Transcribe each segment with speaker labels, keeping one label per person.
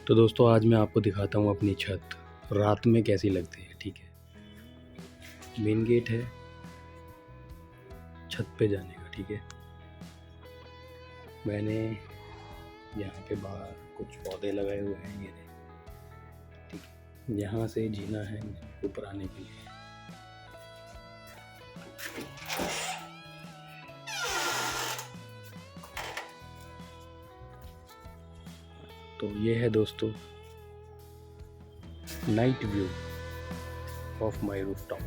Speaker 1: तो दोस्तों आज मैं आपको दिखाता हूँ अपनी छत रात में कैसी लगती है। ठीक है, मेन गेट है छत पे जाने का। ठीक है, मैंने यहाँ पे बाहर कुछ पौधे लगाए हुए हैं, ये रहे। ठीक है, यहाँ से जीना है ऊपर आने के लिए। तो ये है दोस्तों night view of my rooftop.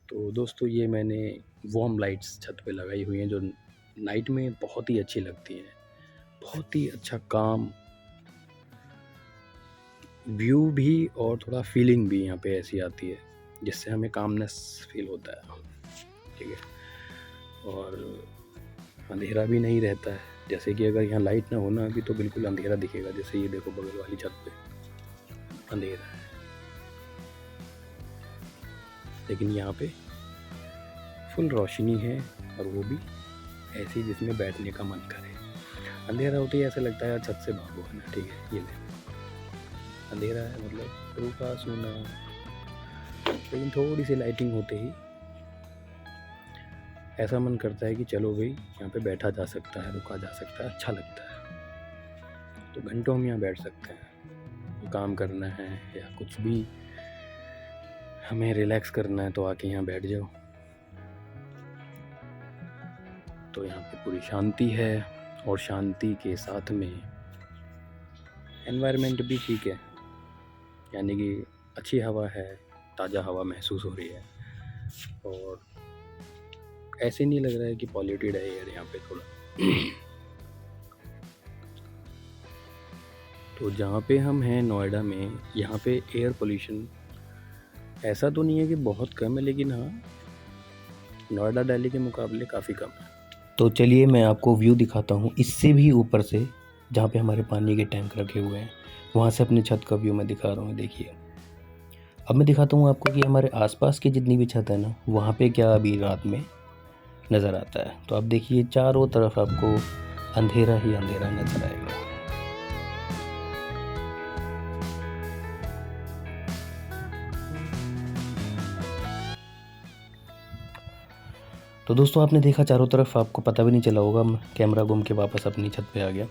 Speaker 1: तो दोस्तों ये मैंने वार्म लाइट्स छत पे लगाई हुई हैं जो नाइट में बहुत ही अच्छी लगती हैं। बहुत ही अच्छा काम व्यू भी और थोड़ा फीलिंग भी यहाँ पे ऐसी आती है जिससे हमें कामनेस फील होता है। ठीक है, और अंधेरा भी नहीं रहता है। जैसे कि अगर यहाँ लाइट ना होना अभी तो बिल्कुल अंधेरा दिखेगा। जैसे ये देखो बगल वाली छत पे अंधेरा है, लेकिन यहाँ पे फुल रोशनी है और वो भी ऐसी जिसमें बैठने का मन करे। अंधेरा होते ही ऐसा लगता है यार छत से भागो, है ना। ठीक है, ये ले अंधेरा है मतलब रूखा सूना, लेकिन थोड़ी सी लाइटिंग होते ही ऐसा मन करता है कि चलो भाई यहाँ पे बैठा जा सकता है, रुका जा सकता है, अच्छा लगता है। तो घंटों हम यहाँ बैठ सकते हैं। काम करना है या कुछ भी हमें रिलैक्स करना है तो आके यहाँ बैठ जाओ। तो यहाँ पे पूरी शांति है और शांति के साथ में एनवायरनमेंट भी ठीक है, यानी कि अच्छी हवा है, ताज़ा हवा महसूस हो रही है और ऐसे नहीं लग रहा है कि पॉल्यूटेड है एयर यहाँ पे थोड़ा। तो जहाँ पे हम हैं नोएडा में, यहाँ पे एयर पोल्यूशन ऐसा तो नहीं है कि बहुत कम है, लेकिन हाँ नोएडा दिल्ली के मुकाबले काफ़ी कम है। तो चलिए मैं आपको व्यू दिखाता हूँ इससे भी ऊपर से, जहाँ पे हमारे पानी के टैंक रखे हुए हैं वहाँ से अपनी छत का व्यू मैं दिखा रहा हूँ। देखिए अब मैं दिखाता हूँ आपको कि हमारे आसपास की जितनी भी छत है ना, वहाँ पे क्या अभी रात में नज़र आता है। तो आप देखिए चारों तरफ आपको अंधेरा ही अंधेरा नज़र आएगा। तो दोस्तों आपने देखा चारों तरफ, आपको पता भी नहीं चला होगा, कैमरा घूम के वापस अपनी छत पे आ गया।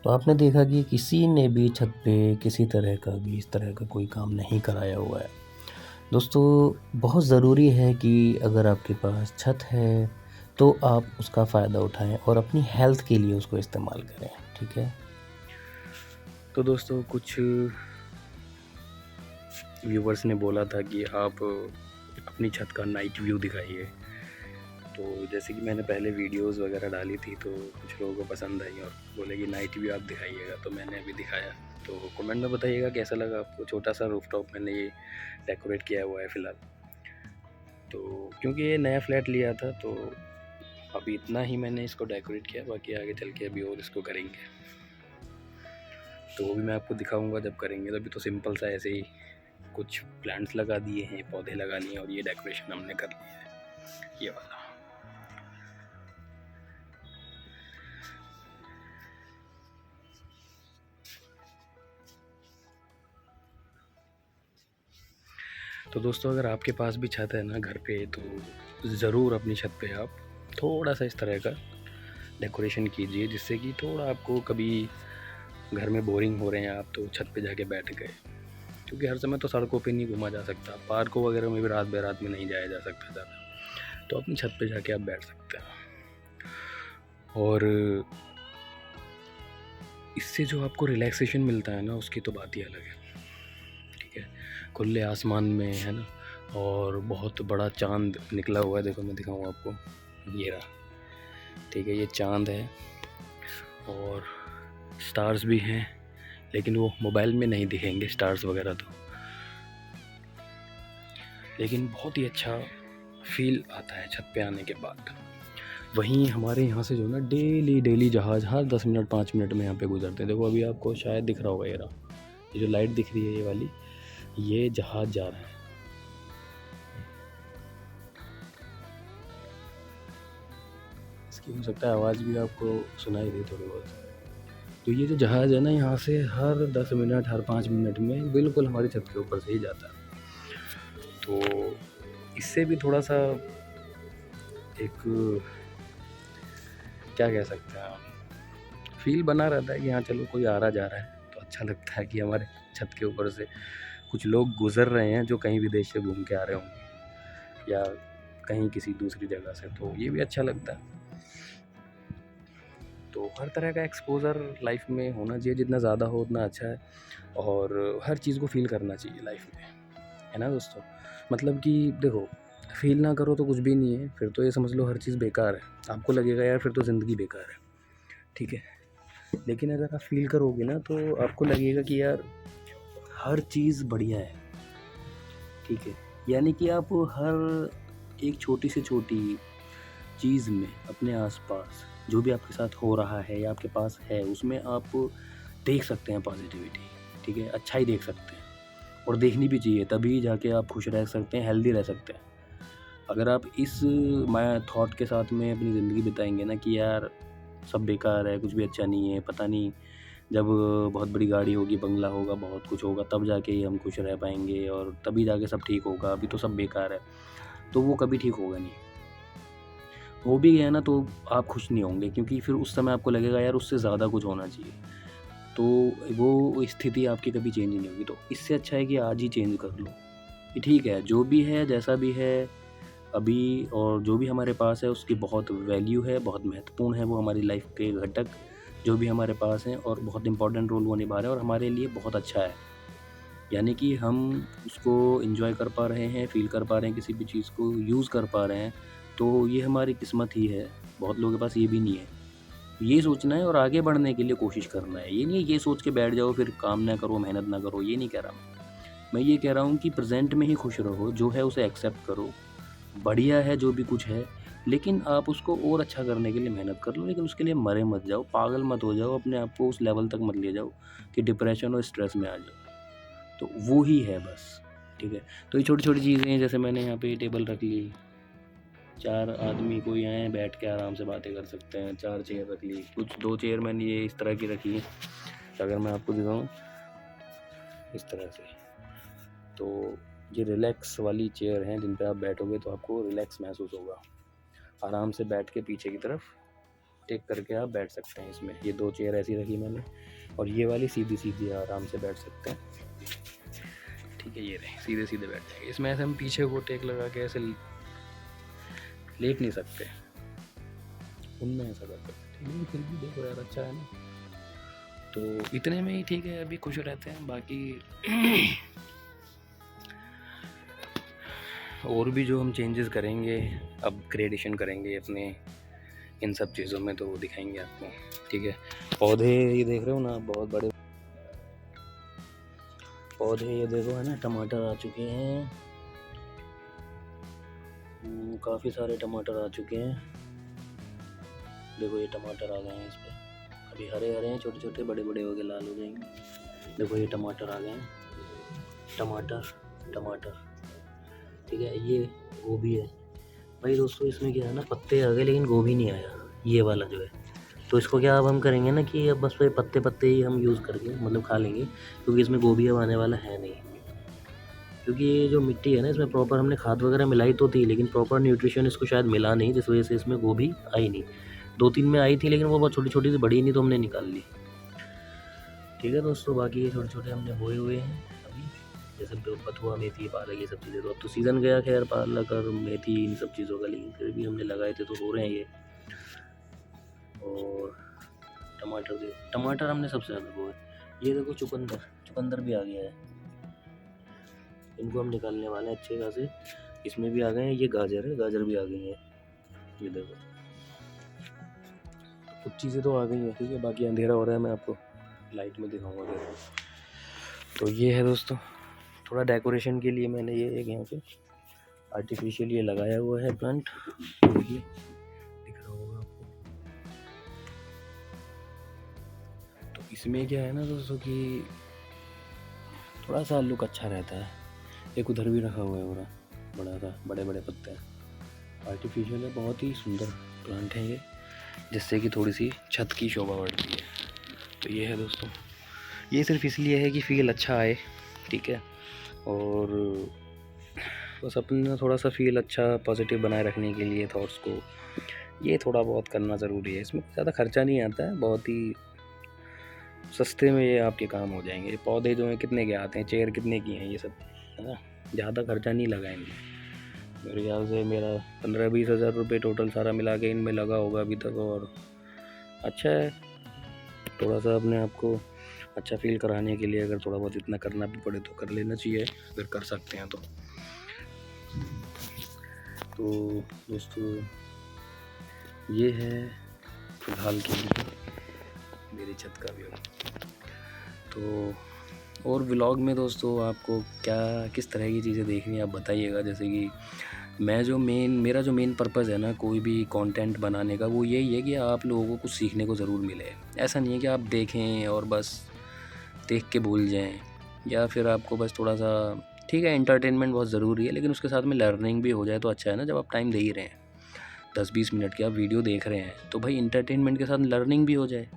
Speaker 1: तो आपने देखा कि किसी ने भी छत पे किसी तरह का भी इस तरह का कोई काम नहीं कराया हुआ है। दोस्तों बहुत ज़रूरी है कि अगर आपके पास छत है तो आप उसका फ़ायदा उठाएं और अपनी हेल्थ के लिए उसको इस्तेमाल करें। ठीक है, तो दोस्तों कुछ व्यूवर्स ने बोला था कि आप अपनी छत का नाइट व्यू दिखाइए। तो जैसे कि मैंने पहले वीडियोस वगैरह डाली थी तो कुछ लोगों को पसंद आई और बोले कि नाइट व्यू आप दिखाइएगा, तो मैंने अभी दिखाया। तो कमेंट में बताइएगा कैसा लगा आपको। छोटा सा रूफटॉप मैंने ये डेकोरेट किया हुआ है फ़िलहाल, तो क्योंकि ये नया फ्लैट लिया था तो अभी इतना ही मैंने इसको डेकोरेट किया, बाकी आगे चल के अभी और इसको करेंगे तो वो भी मैं आपको दिखाऊंगा जब करेंगे। तो अभी तो सिंपल सा ऐसे ही कुछ प्लांट्स लगा दिए हैं, पौधे लगा लिए और ये डेकोरेशन हमने कर लिया है ये वाला। तो दोस्तों अगर आपके पास भी छत है ना घर पे, तो ज़रूर अपनी छत पे आप थोड़ा सा इस तरह का डेकोरेशन कीजिए, जिससे कि थोड़ा आपको कभी घर में बोरिंग हो रहे हैं आप तो छत पे जाके बैठ गए। क्योंकि हर समय तो सड़कों पे नहीं घूमा जा सकता, पार्कों वगैरह में भी रात बेरात में नहीं जाया जा सकता ज़्यादा, तो अपनी छत पे जाके आप बैठ सकते हैं। और इससे जो आपको रिलैक्सेशन मिलता है ना, उसकी तो बात ही अलग है। ठीक है, खुले आसमान में, है ना, और बहुत बड़ा चांद निकला हुआ है। देखो मैं दिखाऊँ आपको, ये रहा। ठीक है, ये चाँद है और स्टार्स भी हैं, लेकिन वो मोबाइल में नहीं दिखेंगे स्टार्स वगैरह तो, लेकिन बहुत ही अच्छा फील आता है छत पे आने के बाद। वहीं हमारे यहाँ से जो ना डेली जहाज़ हर 10 मिनट 5 मिनट में यहाँ पे गुजरते हैं। देखो अभी आपको शायद दिख रहा होगा, ये जो लाइट दिख रही है ये वाली, ये जहाज़ जा रहा है। इसकी हो सकता है आवाज़ भी आपको सुनाई दे थोड़ी बहुत। तो ये जो जहाज़ है ना, यहाँ से हर 10 मिनट हर 5 मिनट में बिल्कुल हमारी छत के ऊपर से ही जाता है। तो इससे भी थोड़ा सा एक, क्या कह सकते हैं आप, फील बना रहता है कि हाँ चलो कोई आ रहा जा रहा है, तो अच्छा लगता है कि हमारे छत के ऊपर से कुछ लोग गुज़र रहे हैं जो कहीं विदेश से घूम के आ रहे होंगे या कहीं किसी दूसरी जगह से, तो ये भी अच्छा लगता है। तो हर तरह का एक्सपोज़र लाइफ में होना चाहिए, जितना ज़्यादा हो उतना अच्छा है, और हर चीज़ को फ़ील करना चाहिए लाइफ में, है ना दोस्तों। मतलब कि देखो, फ़ील ना करो तो कुछ भी नहीं है, फिर तो ये समझ लो हर चीज़ बेकार है, आपको लगेगा यार फिर तो ज़िंदगी बेकार है, ठीक है। लेकिन अगर आप फ़ील करोगे ना तो आपको लगेगा कि यार हर चीज़ बढ़िया है, ठीक है। यानी कि आप हर एक छोटी से छोटी चीज़ में अपने आसपास जो भी आपके साथ हो रहा है या आपके पास है, उसमें आप देख सकते हैं पॉजिटिविटी, ठीक है, अच्छाई देख सकते हैं, और देखनी भी चाहिए, तभी जाके आप खुश रह सकते हैं, हेल्दी रह सकते हैं। अगर आप इस मैं थॉट के साथ में अपनी ज़िंदगी बिताएंगे ना कि यार सब बेकार है, कुछ भी अच्छा नहीं है, पता नहीं जब बहुत बड़ी गाड़ी होगी, बंगला होगा, बहुत कुछ होगा, तब जाके ही हम खुश रह पाएंगे और तभी जाके सब ठीक होगा, अभी तो सब बेकार है, तो वो कभी ठीक होगा नहीं। हो भी गया ना तो आप खुश नहीं होंगे, क्योंकि फिर उस समय आपको लगेगा यार उससे ज़्यादा कुछ होना चाहिए, तो वो स्थिति आपकी कभी चेंज ही नहीं होगी। तो इससे अच्छा है कि आज ही चेंज कर लो कि ठीक है, जो भी है जैसा भी है अभी, और जो भी हमारे पास है उसकी बहुत वैल्यू है, बहुत महत्वपूर्ण है, वो हमारी लाइफ के घटक जो भी हमारे पास हैं, और बहुत इंपॉर्टेंट रोल वो निभा रहे हैं और हमारे लिए बहुत अच्छा है। यानी कि हम उसको एंजॉय कर पा रहे हैं, फील कर पा रहे हैं, किसी भी चीज़ को यूज़ कर पा रहे हैं, तो ये हमारी किस्मत ही है। बहुत लोगों के पास ये भी नहीं है। ये सोचना है और आगे बढ़ने के लिए कोशिश करना है। ये नहीं है ये सोच के बैठ जाओ फिर काम ना करो, मेहनत ना करो, ये नहीं कह रहा मैं ये कह रहा हूँ कि प्रेज़ेंट में ही खुश रहो, जो है उसे एक्सेप्ट करो। बढ़िया है जो भी कुछ है, लेकिन आप उसको और अच्छा करने के लिए मेहनत कर लो, लेकिन उसके लिए मरे मत जाओ, पागल मत हो जाओ, अपने आप को उस लेवल तक मत ले जाओ कि डिप्रेशन और स्ट्रेस में आ जाओ। तो वो ही है बस, ठीक है। तो ये छोटी-छोटी चीज़ें हैं, जैसे मैंने यहाँ पे टेबल रख ली, 4 आदमी कोई आएँ बैठ के आराम से बातें कर सकते हैं, 4 चेयर रख ली, कुछ 2 चेयर मैंने ये इस तरह की रखी हैं, अगर मैं आपको दिखाऊँ इस तरह से, तो ये रिलैक्स वाली चेयर हैं जिन पे आप बैठोगे तो आपको रिलैक्स महसूस होगा। आराम से बैठ के पीछे की तरफ टेक करके आप बैठ सकते हैं इसमें। ये 2 चेयर ऐसी रखी मैंने, और ये वाली सीधी-सीधी आराम से बैठ सकते हैं, ठीक है। ये रहे सीधे-सीधे बैठ जाएँगे। इसमें ऐसे हम पीछे को टेक लगा के ऐसे लेट नहीं सकते, उनमें ऐसा कर सकते हैं, फिर भी देखो यार अच्छा है ना। तो इतने में ही ठीक है, अभी खुश रहते हैं, बाकी और भी जो हम चेंजेस करेंगे, अपग्रेडेशन करेंगे अपने इन सब चीज़ों में, तो वो दिखाएंगे आपको, ठीक है। पौधे ये देख रहे हो ना, बहुत बड़े पौधे, ये देखो है ना, टमाटर आ चुके हैं, काफ़ी सारे टमाटर आ चुके हैं। देखो ये टमाटर आ गए हैं इस पर, अभी हरे हरे हैं, छोटे छोटे, बड़े बड़े हो गए लाल हो जाएंगे। देखो ये टमाटर आ गए हैं, टमाटर टमाटर, ठीक है। ये गोभी है भाई दोस्तों, इसमें क्या है ना, पत्ते आ गए लेकिन गोभी नहीं आया, ये वाला जो है। तो इसको क्या अब हम करेंगे ना कि अब बस पत्ते पत्ते ही हम यूज़ करके मतलब खा लेंगे, क्योंकि इसमें गोभी अब आने वाला है नहीं, क्योंकि ये जो मिट्टी है ना, इसमें प्रॉपर हमने खाद वगैरह मिलाई तो थी, लेकिन प्रॉपर न्यूट्रिशन इसको शायद मिला नहीं, जिस वजह से इसमें गोभी आई नहीं। 2-3 में आई थी, लेकिन वो बहुत छोटी छोटी सी, बड़ी नहीं, तो हमने निकाल ली, ठीक है दोस्तों। बाकी ये छोटे छोटे हमने बोए हुए हैं अभी, जैसे बथुआ, मेथी, पालक, ये सब चीज़ें। तो अब तो सीज़न गया खैर पालक और मेथी इन सब चीज़ों का, लेकिन फिर भी हमने लगाए थे तो हो रहे हैं ये। और टमाटर हमने सबसे ज़्यादा बोए। ये देखो चुकंदर भी आ गया है, इनको हम निकालने वाले हैं अच्छे खासे। इसमें भी आ गए हैं, ये गाजर है, गाजर भी आ गई है, ये देखो। कुछ चीज़ें तो आ गई हैं, ठीक है, बाकी अंधेरा हो रहा है, मैं आपको लाइट में दिखाऊंगा ज़रूर। तो ये है दोस्तों, थोड़ा डेकोरेशन के लिए मैंने ये एक यहाँ पे आर्टिफिशियल ये लगाया हुआ है प्लांट, देखिए दिख रहा होगा आपको। तो इसमें क्या है ना दोस्तों कि थोड़ा सा लुक अच्छा रहता है। एक उधर भी रखा हुआ है पूरा बड़ा सा, बड़े बड़े पत्ते हैं, आर्टिफिशियल है, बहुत ही सुंदर प्लांट है ये, जिससे कि थोड़ी सी छत की शोभा बढ़ती है। तो ये है दोस्तों, ये सिर्फ इसलिए है कि फील अच्छा आए, ठीक है, और बस अपना थोड़ा सा फील अच्छा पॉजिटिव बनाए रखने के लिए थॉट्स को ये थोड़ा बहुत करना ज़रूरी है। इसमें ज़्यादा खर्चा नहीं आता है, बहुत ही सस्ते में ये आपके काम हो जाएंगे। पौधे जो हैं कितने के आते हैं, चेयर कितने की हैं, ये सब है ना, ज़्यादा खर्चा नहीं लगाएंगे। मेरे ख्याल से मेरा 15-20 हज़ार रुपये टोटल सारा मिला के इनमें लगा होगा अभी तक, और अच्छा है थोड़ा सा अपने आप को अच्छा फील कराने के लिए अगर थोड़ा बहुत इतना करना भी पड़े तो कर लेना चाहिए, अगर कर सकते हैं तो। दोस्तों ये है फिलहाल के लिए मेरी छत का व्यू। तो और व्लॉग में दोस्तों आपको क्या किस तरह की चीज़ें देखनी है आप बताइएगा। जैसे कि मेरा जो मेन पर्पज़ है ना कोई भी कंटेंट बनाने का, वो यही है कि आप लोगों को कुछ सीखने को ज़रूर मिले। ऐसा नहीं है कि आप देखें और बस देख के भूल जाएं, या फिर आपको बस थोड़ा सा, ठीक है एंटरटेनमेंट बहुत ज़रूरी है, लेकिन उसके साथ में लर्निंग भी हो जाए तो अच्छा है ना। जब आप टाइम दे ही रहे हैं 10-20 मिनट की आप वीडियो देख रहे हैं, तो भाई इंटरटेनमेंट के साथ लर्निंग भी हो जाए,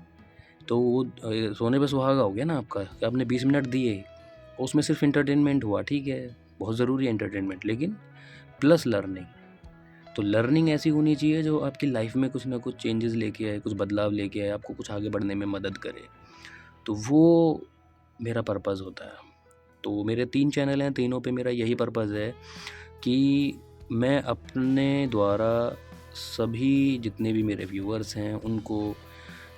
Speaker 1: तो वो सोने पे सुहागा हो गया ना आपका, कि आपने 20 मिनट दिए, उसमें सिर्फ इंटरटेनमेंट हुआ, ठीक है बहुत ज़रूरी है इंटरटेनमेंट, लेकिन प्लस लर्निंग। तो लर्निंग ऐसी होनी चाहिए जो आपकी लाइफ में कुछ ना कुछ चेंजेस लेके आए, कुछ बदलाव लेके आए, आपको कुछ आगे बढ़ने में मदद करे। तो वो मेरा पर्पज़ होता है। तो मेरे 3 चैनल हैं, तीनों पे मेरा यही पर्पज़ है कि मैं अपने द्वारा सभी जितने भी मेरे व्यूअर्स हैं उनको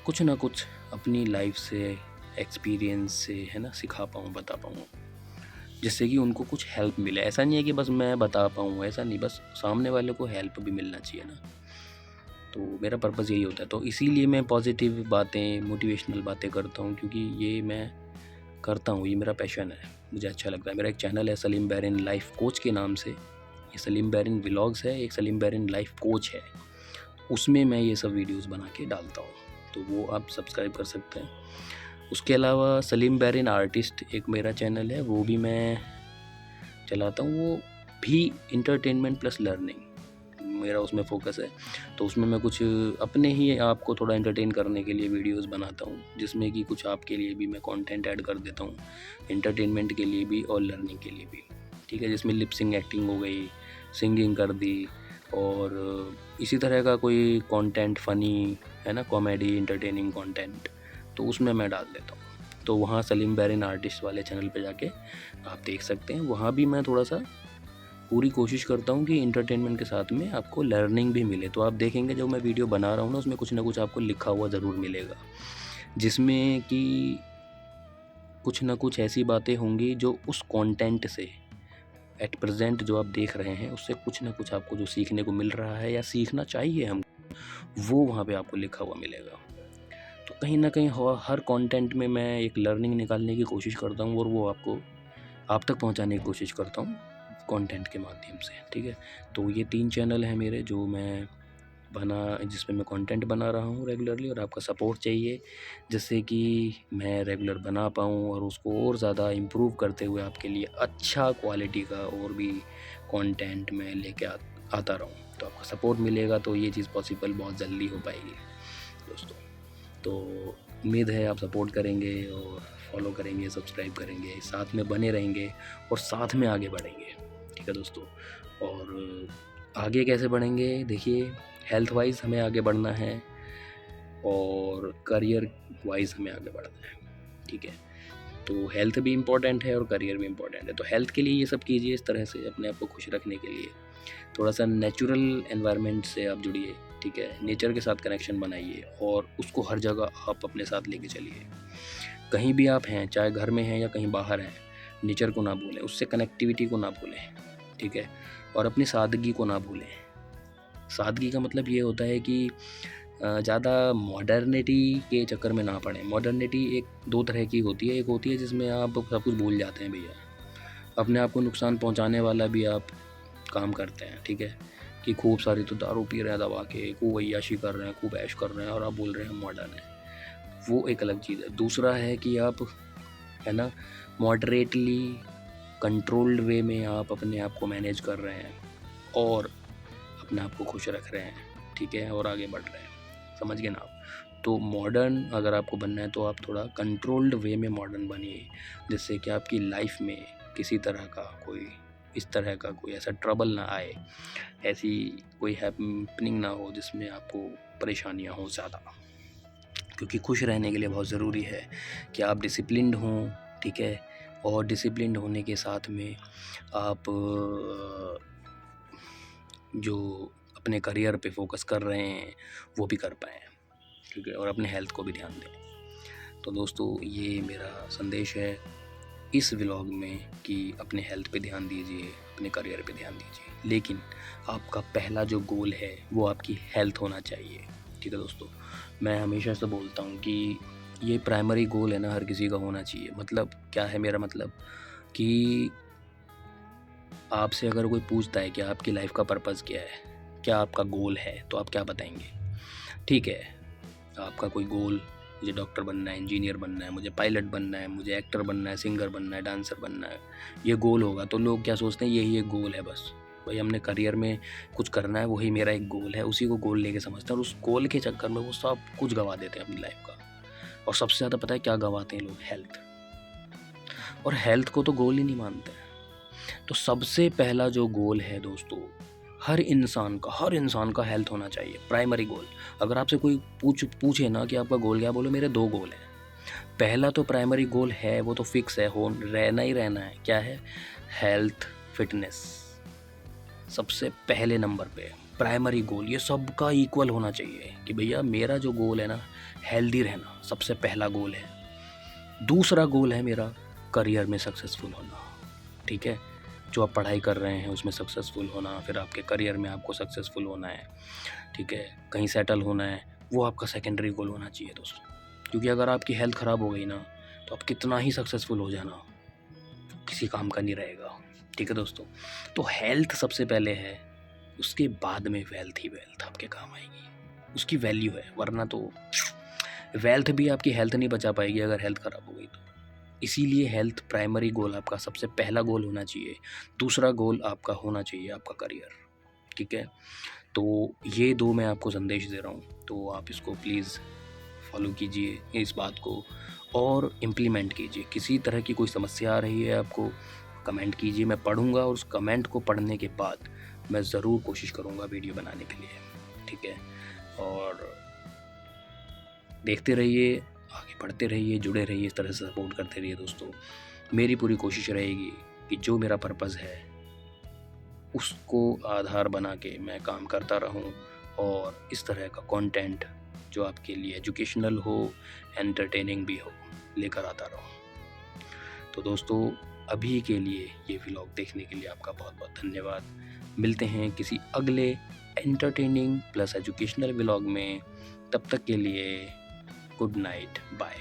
Speaker 1: कुछ ना कुछ अपनी लाइफ से, एक्सपीरियंस से, है ना, सिखा पाऊँ, बता पाऊँ, जिससे कि उनको कुछ हेल्प मिले। ऐसा नहीं है कि बस मैं बता पाऊँ, ऐसा नहीं, बस सामने वाले को हेल्प भी मिलना चाहिए ना। तो मेरा पर्पज़ यही होता है। तो इसीलिए मैं पॉजिटिव बातें, मोटिवेशनल बातें करता हूँ, क्योंकि ये मैं करता हूँ, ये मेरा पैशन है, मुझे अच्छा लगता है। मेरा एक चैनल है सलीम बैरिन लाइफ कोच के नाम से, ये सलीम बैरिन व्लॉग्स है, एक सलीम बैरिन लाइफ कोच है, उसमें मैं ये सब वीडियोस बना के डालता हूँ, तो वो आप सब्सक्राइब कर सकते हैं। उसके अलावा सलीम बैरिन आर्टिस्ट एक मेरा चैनल है, वो भी मैं चलाता हूँ, वो भी इंटरटेनमेंट प्लस लर्निंग मेरा उसमें फोकस है। तो उसमें मैं कुछ अपने ही आपको थोड़ा एंटरटेन करने के लिए वीडियोस बनाता हूँ, जिसमें कि कुछ आपके लिए भी मैं कंटेंट ऐड कर देता हूँ, एंटरटेनमेंट के लिए भी और लर्निंग के लिए भी, ठीक है। जिसमें लिपसिंग एक्टिंग हो गई, सिंगिंग कर दी, और इसी तरह का कोई कंटेंट फ़नी, है ना, कॉमेडी एंटरटेनिंग कंटेंट, तो उसमें मैं डाल देता हूँ। तो वहाँ सलीम बैरिन आर्टिस्ट वाले चैनल पे जाके आप देख सकते हैं। वहाँ भी मैं थोड़ा सा पूरी कोशिश करता हूँ कि इंटरटेनमेंट के साथ में आपको लर्निंग भी मिले। तो आप देखेंगे जब मैं वीडियो बना रहा हूँ ना, उसमें कुछ ना कुछ आपको लिखा हुआ ज़रूर मिलेगा, जिसमें कि कुछ ना कुछ ऐसी बातें होंगी जो उस कंटेंट से एट प्रेजेंट जो आप देख रहे हैं उससे कुछ ना कुछ आपको जो सीखने को मिल रहा है या सीखना चाहिए हम, वो वहाँ पे आपको लिखा हुआ मिलेगा। तो कहीं ना कहीं हर कंटेंट में मैं एक लर्निंग निकालने की कोशिश करता हूँ, और वो आपको आप तक पहुँचाने की कोशिश करता हूँ कंटेंट के माध्यम से, ठीक है। तो ये 3 चैनल हैं मेरे जो मैं जिसमें मैं कंटेंट बना रहा हूँ रेगुलरली, और आपका सपोर्ट चाहिए जिससे कि मैं रेगुलर बना पाऊँ और उसको और ज़्यादा इम्प्रूव करते हुए आपके लिए अच्छा क्वालिटी का और भी कंटेंट मैं लेके आता रहूँ। तो आपका सपोर्ट मिलेगा तो ये चीज़ पॉसिबल बहुत जल्दी हो पाएगी दोस्तों। तो उम्मीद है आप सपोर्ट करेंगे और फॉलो करेंगे, सब्सक्राइब करेंगे, साथ में बने रहेंगे और साथ में आगे बढ़ेंगे, ठीक है दोस्तों। और आगे कैसे बढ़ेंगे, देखिए हेल्थ वाइज हमें आगे बढ़ना है और करियर वाइज हमें आगे बढ़ना है, ठीक है। तो हेल्थ भी इम्पॉर्टेंट है और करियर भी इम्पॉर्टेंट है। तो हेल्थ के लिए ये सब कीजिए, इस तरह से अपने आप को खुश रखने के लिए थोड़ा सा नेचुरल एनवायरनमेंट से आप जुड़िए, ठीक है, नेचर के साथ कनेक्शन बनाइए और उसको हर जगह आप अपने साथ लेके चलिए। कहीं भी आप हैं, चाहे घर में हैं या कहीं बाहर हैं, नेचर को ना भूलें, उससे कनेक्टिविटी को ना भूलें, ठीक है। और अपनी सादगी को ना भूलें। सादगी का मतलब ये होता है कि ज़्यादा मॉडर्निटी के चक्कर में ना पड़ें। मॉडर्निटी एक दो तरह की होती है, एक होती है जिसमें आप सब कुछ भूल जाते हैं भैया, अपने आप को नुकसान पहुंचाने वाला भी आप काम करते हैं, ठीक है, कि खूब सारी तो दारू पी रहे हैं दबा के, खूब अय्याशी कर रहे हैं, खूब ऐश कर रहे हैं और आप बोल रहे हैं मॉडर्न है, वो एक अलग चीज़ है। दूसरा है कि आप, है ना, मॉडरेटली कंट्रोल्ड वे में आप अपने आप को मैनेज कर रहे हैं और अपने आप को खुश रख रहे हैं, ठीक है, और आगे बढ़ रहे हैं, समझ गए ना आप। तो मॉडर्न अगर आपको बनना है तो आप थोड़ा कंट्रोल्ड वे में मॉडर्न बनिए, जिससे कि आपकी लाइफ में किसी तरह का कोई इस तरह का कोई ऐसा ट्रबल ना आए, ऐसी कोई हैपनिंग ना हो जिसमें आपको परेशानियां हो ज़्यादा। क्योंकि खुश रहने के लिए बहुत ज़रूरी है कि आप डिसिप्लिन्ड हों, ठीक है, और डिसिप्लिन्ड होने के साथ में आप जो अपने करियर पे फोकस कर रहे हैं वो भी कर पाएँ, ठीक है, और अपने हेल्थ को भी ध्यान दें। तो दोस्तों ये मेरा संदेश है इस व्लॉग में कि अपने हेल्थ पे ध्यान दीजिए, अपने करियर पे ध्यान दीजिए, लेकिन आपका पहला जो गोल है वो आपकी हेल्थ होना चाहिए, ठीक है दोस्तों। मैं हमेशा से बोलता हूँ कि ये प्राइमरी गोल है ना, हर किसी का होना चाहिए। मतलब क्या है मेरा मतलब, कि आपसे अगर कोई पूछता है कि आपकी लाइफ का पर्पज़ क्या है, क्या आपका गोल है, तो आप क्या बताएंगे? ठीक है, आपका कोई गोल, मुझे डॉक्टर बनना है, इंजीनियर बनना है, मुझे पायलट बनना है, मुझे एक्टर बनना है, सिंगर बनना है, डांसर बनना है, ये गोल होगा। तो लोग क्या सोचते हैं, यही एक गोल है बस, भाई हमने करियर में कुछ करना है, वही मेरा एक गोल है, उसी को गोल लेके समझते हैं, और उस गोल के चक्कर में वो सब कुछ गंवा देते हैं अपनी लाइफ का। और सबसे ज़्यादा पता है क्या गंवाते हैं लोग? हेल्थ। और हेल्थ को तो गोल ही नहीं मानते हैं। तो सबसे पहला जो गोल है दोस्तों, हर इंसान का हेल्थ होना चाहिए, प्राइमरी गोल। अगर आपसे कोई पूछे ना कि आपका गोल क्या, बोलो मेरे 2 गोल हैं। पहला तो प्राइमरी गोल है, वो तो फिक्स है, हो रहना ही रहना है, क्या है? हेल्थ, फिटनेस सबसे पहले नंबर पे प्राइमरी गोल। ये सबका इक्वल होना चाहिए कि भैया मेरा जो गोल है ना, हेल्दी रहना सबसे पहला गोल है। दूसरा गोल है मेरा करियर में सक्सेसफुल होना, ठीक है, जो आप पढ़ाई कर रहे हैं उसमें सक्सेसफुल होना, फिर आपके करियर में आपको सक्सेसफुल होना है, ठीक है, कहीं सेटल होना है, वो आपका सेकेंडरी गोल होना चाहिए दोस्तों। क्योंकि अगर आपकी हेल्थ ख़राब हो गई ना, तो आप कितना ही सक्सेसफुल हो जाना, किसी काम का नहीं रहेगा, ठीक है दोस्तों। तो हेल्थ सबसे पहले है, उसके बाद में वेल्थ ही वेल्थ आपके काम आएगी, उसकी वैल्यू है। वरना तो वेल्थ भी आपकी हेल्थ नहीं बचा पाएगी अगर हेल्थ ख़राब हो गई तो। इसीलिए हेल्थ प्राइमरी गोल आपका सबसे पहला गोल होना चाहिए। दूसरा गोल आपका होना चाहिए आपका करियर, ठीक है। तो ये 2 मैं आपको संदेश दे रहा हूँ, तो आप इसको प्लीज़ फॉलो कीजिए इस बात को और इम्प्लीमेंट कीजिए। किसी तरह की कोई समस्या आ रही है आपको, कमेंट कीजिए, मैं पढ़ूँगा और उस कमेंट को पढ़ने के बाद मैं ज़रूर कोशिश करूँगा वीडियो बनाने के लिए, ठीक है। और देखते रहिए, आगे बढ़ते रहिए, जुड़े रहिए, इस तरह से सपोर्ट करते रहिए दोस्तों। मेरी पूरी कोशिश रहेगी कि जो मेरा पर्पज़ है उसको आधार बना के मैं काम करता रहूं और इस तरह का कंटेंट जो आपके लिए एजुकेशनल हो, एंटरटेनिंग भी हो, लेकर आता रहूं। तो दोस्तों अभी के लिए ये व्लॉग देखने के लिए आपका बहुत बहुत धन्यवाद। मिलते हैं किसी अगले एंटरटेनिंग प्लस एजुकेशनल व्लॉग में, तब तक के लिए गुड नाइट, बाय।